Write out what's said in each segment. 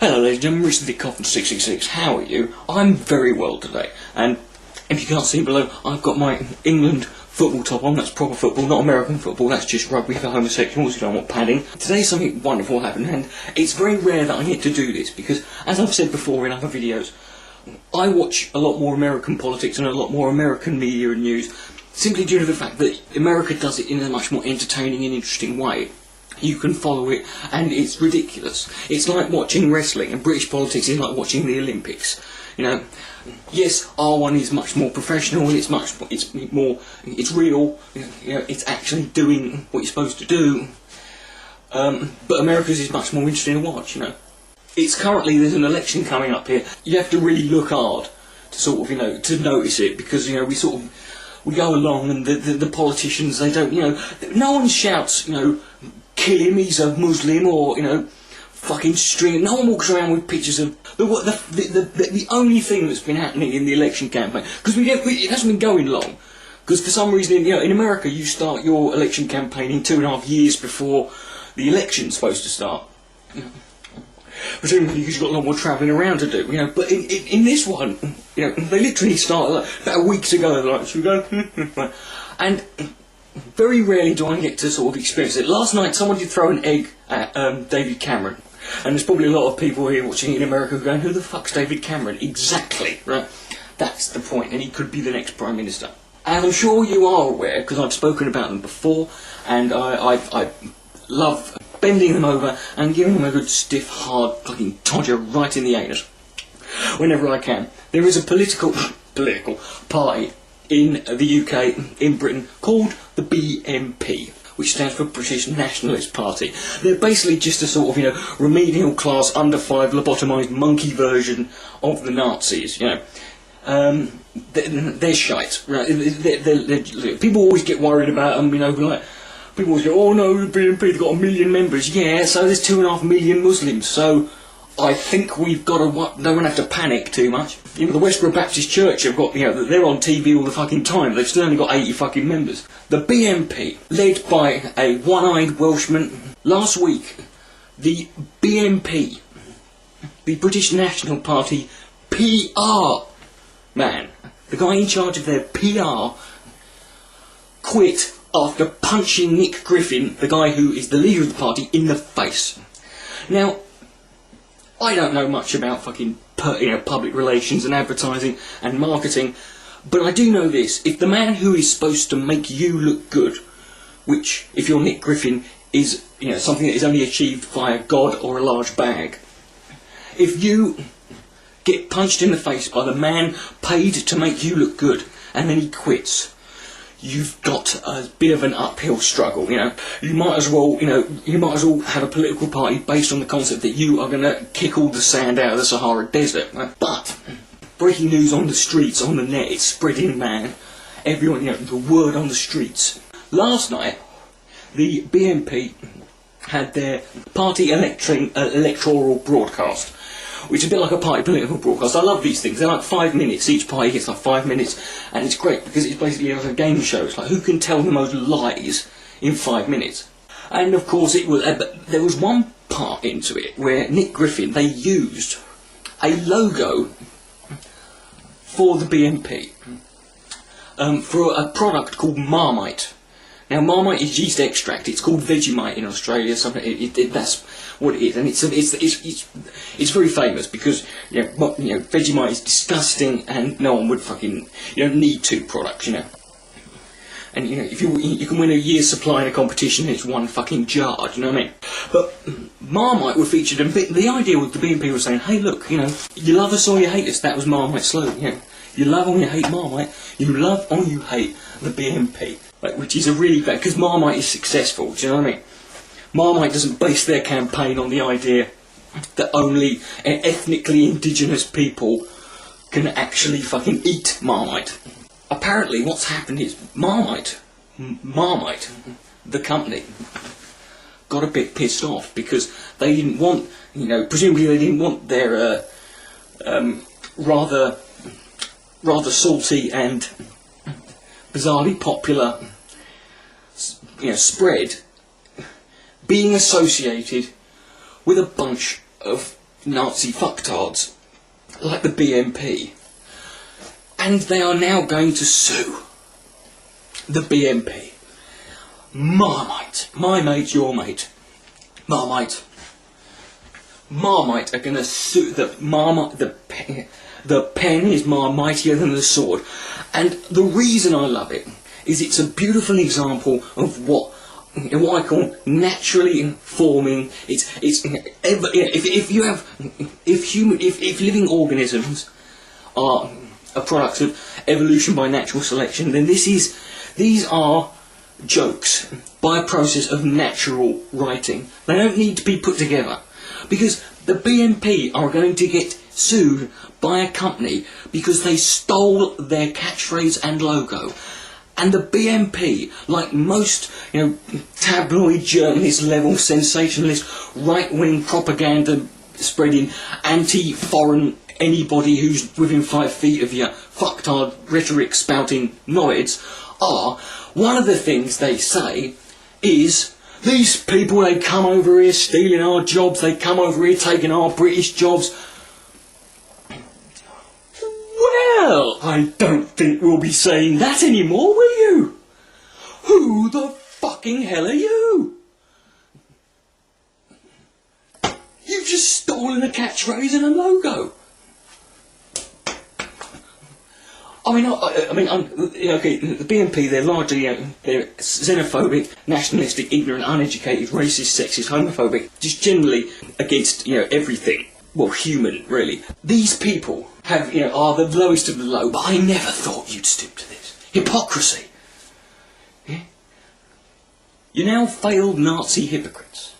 Hello ladies and gentlemen, Richard the Coffin 666. How are you? I'm very well today, and if you can't see below, I've got my England football top on. That's proper football, not American football. That's just rugby for homosexuals who don't want padding. Today something wonderful happened, and it's very rare that I get to do this because, as I've said before in other videos, I watch a lot more American politics and a lot more American media and news, simply due to the fact that America does it in a much more entertaining and interesting way. You can follow it, and it's ridiculous. It's like watching wrestling, and British politics is like watching the Olympics. You know, yes, R1 is much more professional, and it's real. You know, it's actually doing what you're supposed to do. But America's is much more interesting to watch. You know, there's an election coming up here. You have to really look hard to sort of, to notice it, because we go along, and the politicians, they don't, no one shouts, kill him, he's a Muslim, or, fucking string. No one walks around with pictures of the only thing that's been happening in the election campaign, because it hasn't been going long, because for some reason, in America, you start your election campaign in 2.5 years before the election's supposed to start. Presumably because you've got a lot more travelling around to do, but in this one, they literally start about a week ago, they're like, should we go? And very rarely do I get to sort of experience it. Last night someone did throw an egg at David Cameron, and there's probably a lot of people here watching in America going, who the fuck's David Cameron? Exactly, right? That's the point, and he could be the next Prime Minister. And I'm sure you are aware, because I've spoken about them before, and I love bending them over and giving them a good stiff, hard fucking todger right in the anus whenever I can. There is a political party in the UK, in Britain, called the BNP, which stands for British Nationalist Party. They're basically just a sort of, remedial class, under 5, lobotomised monkey version of the Nazis, They're shite, right? People always get worried about them, people always go, oh no, the BNP, they've got 1 million members. Yeah, so there's 2.5 million Muslims, so I think we've got to, don't have to panic too much. The Westboro Baptist Church have got, they're on TV all the fucking time. They've still only got 80 fucking members. The BNP, led by a one-eyed Welshman. Last week, the BNP, the British National Party PR man, the guy in charge of their PR, quit after punching Nick Griffin, the guy who is the leader of the party, in the face. Now, I don't know much about fucking public relations and advertising and marketing, but I do know this: if the man who is supposed to make you look good, which, if you're Nick Griffin, is something that is only achieved via God or a large bag, if you get punched in the face by the man paid to make you look good, and then he quits, you've got a bit of an uphill struggle. You might as well have a political party based on the concept that you are going to kick all the sand out of the Sahara Desert. But breaking news on the streets, on the net, it's spreading, man. Everyone, the word on the streets. Last night, the BNP had their party electoral broadcast, which is a bit like a party political broadcast. I love these things. They're like 5 minutes. Each party gets like 5 minutes, and it's great because it's basically like a game show. It's like, who can tell the most lies in 5 minutes? And of course it was, but there was one part into it where Nick Griffin, they used a logo for the BNP for a product called Marmite. Now, Marmite is yeast extract. It's called Vegemite in Australia. That's what it is, and it's very famous because Vegemite is disgusting, and no one would fucking need to products, And if you can win a year's supply in a competition, it's one fucking jar. Do you know what I mean? But Marmite were featured, and the idea was the BNP was saying, hey, look, you love us or you hate us. That was Marmite's slogan. You love or you hate Marmite. You love or you hate the BNP. Which is a really bad, because Marmite is successful, do you know what I mean? Marmite doesn't base their campaign on the idea that only ethnically indigenous people can actually fucking eat Marmite. Apparently what's happened is Marmite, the company, got a bit pissed off because they didn't want, presumably they didn't want their rather salty and bizarrely popular spread being associated with a bunch of Nazi fucktards like the BNP, and they are now going to sue the BNP. Marmite, my mate, your mate, Marmite are going to sue the Marmite. The pen is mightier than the sword, and the reason I love it is it's a beautiful example of what I call naturally informing. If living organisms are a product of evolution by natural selection, then these are jokes by a process of natural writing. They don't need to be put together, because the BNP are going to get sued by a company because they stole their catchphrase and logo. And the BNP, like most, tabloid journalist level sensationalist right-wing propaganda spreading anti-foreign anybody who's within 5 feet of you fucktard rhetoric spouting knowheads, are, one of the things they say is, these people, they come over here stealing our jobs, they come over here taking our British jobs. Well, I don't think we'll be saying that anymore, will you? Who the fucking hell are you? You've just stolen a catchphrase and a logo. Okay, the BNP, they're largely, they're xenophobic, nationalistic, ignorant, uneducated, racist, sexist, homophobic, just generally against, everything. Well, human, really. These people are the lowest of the low, but I never thought you'd stoop to this. Hypocrisy. Yeah? You're now failed Nazi hypocrites.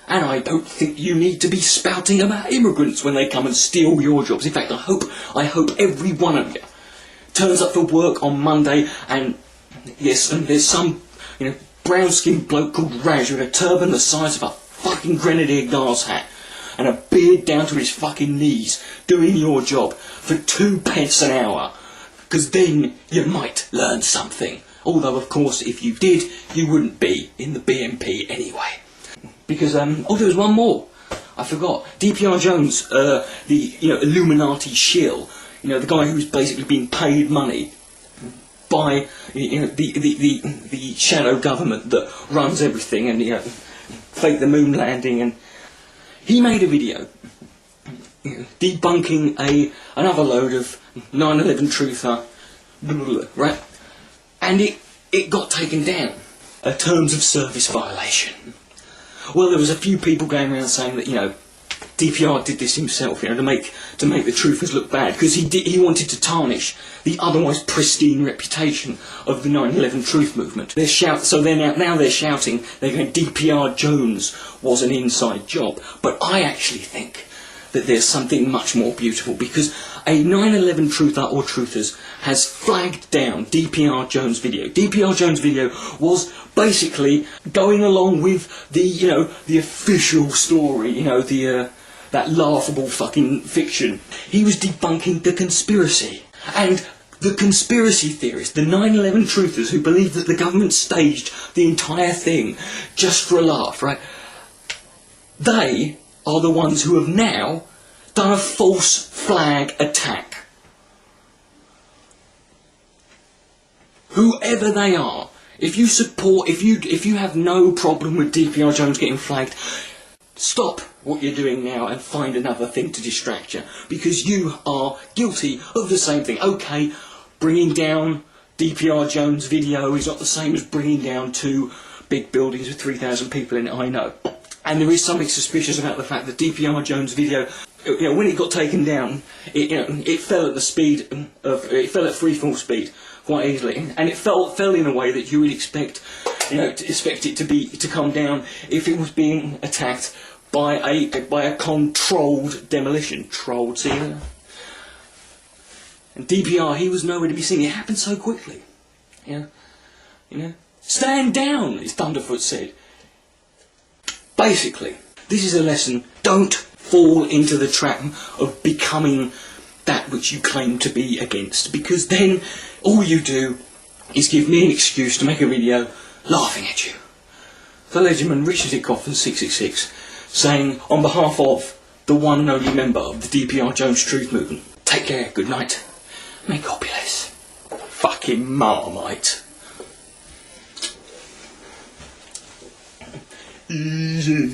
And I don't think you need to be spouting about immigrants when they come and steal your jobs. In fact, I hope every one of you turns up for work on Monday and there's some, brown-skinned bloke called Raj with a turban the size of a fucking Grenadier Guards hat and a beard down to his fucking knees doing your job for 2 pence an hour. Because then you might learn something. Although, of course, if you did, you wouldn't be in the BNP anyway. Because, there was one more. I forgot. DPR Jones, the Illuminati shill, the guy who's basically been paid money by the shadow government that runs everything, and fake the moon landing, and he made a video debunking another load of 9/11 truther, right? And it got taken down. A terms of service violation. Well, there was a few people going around saying that, DPR did this himself, to make the truthers look bad, because he wanted to tarnish the otherwise pristine reputation of the 9/11 truth movement. So they're shouting, they're going, DPR Jones was an inside job. But I actually think that there's something much more beautiful, because a 9/11 truther or truthers has flagged down DPR Jones' video. DPR Jones' video was basically going along with the official story, that laughable fucking fiction. He was debunking the conspiracy. And the conspiracy theorists, the 9/11 truthers who believe that the government staged the entire thing just for a laugh, right? They are the ones who have now done a false flag attack. Whoever they are, if you have no problem with DPR Jones getting flagged, stop what you're doing now and find another thing to distract you, because you are guilty of the same thing. Okay, bringing down DPR Jones' video is not the same as bringing down 2 big buildings with 3,000 people in it, I know. And there is something suspicious about the fact that DPR Jones' video, when it got taken down, it fell at at freefall speed quite easily, and it fell in a way that you would expect it to come down if it was being attacked by a controlled demolition. Trolled, see? And DPR, he was nowhere to be seen. It happened so quickly. Stand down, as Thunderfoot said. Basically, this is a lesson. Don't fall into the trap of becoming that which you claim to be against, because then all you do is give me an excuse to make a video laughing at you. So, ladies and gentlemen, Richard Hickhoff from 666 saying, on behalf of the one and only member of the DPR Jones Truth Movement. Take care, good night. May God bless. Fucking Marmite. Easy.